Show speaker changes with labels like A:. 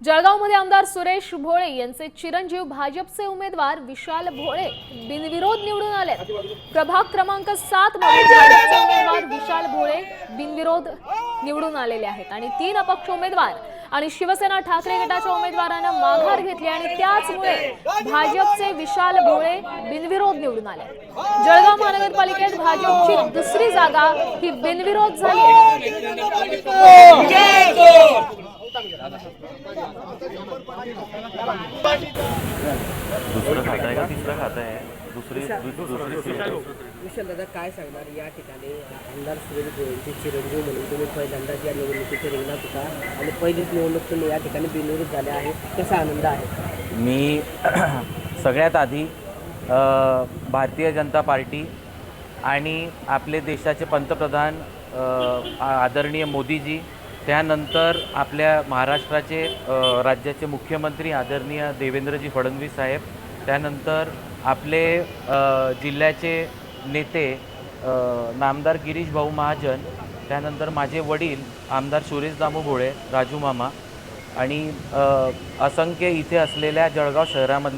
A: जळगावमध्ये आमदार सुरेश भोळे यांचे चिरंजीव भाजपचे उमेदवार विशाल भोळे बिनविरोध निवडून आले। प्रभाग क्रमांक 7 मध्ये भाजपचे उमेदवार विशाल भोळे बिनविरोध निवडून आलेले आहेत आणि 3 अपक्ष उमेदवार आणि शिवसेना ठाकरे गटाच्या उमेदवारांना माघार घेतली आणि त्याचमुळे भाजपचे विशाल भोळे बिनविरोध निवडून आले। जळगाव महानगरपालिकेत भाजपची दुसरी जागा ही बिनविरोध झाली आहे।
B: दुसरं खाता है का तीसरा खाता है दूसरी
C: विशाल दादा काय सांगणार या ठिकाणी आमदार सुरेश भोळेंचे चिरंजीव म्हणून तुम्ही पहिल्यांदाच या निवडणुकीचे रिंगणात होता आणि पहिलीच निवडणूक तुम्ही या ठिकाणी बिनविरोध झाले आहे, कसा आनंद आहे?
B: मी सगळ्यात आधी भारतीय जनता पार्टी आणि आपले देशाचे पंतप्रधान आदरणीय मोदीजी, त्यानंतर आपल्या महाराष्ट्राचे राज्याचे मुख्यमंत्री आदरणीय देवेंद्रजी फडणवीस साहेब, त्यानंतर आपले जिल्ह्याचे नेते नामदार गिरीश भाऊ महाजन, त्यानंतर माझे वडील आमदार सुरेश दामू भोळे राजू मामा आणि असंख्य इथे असलेल्या जळगाव शहरामधले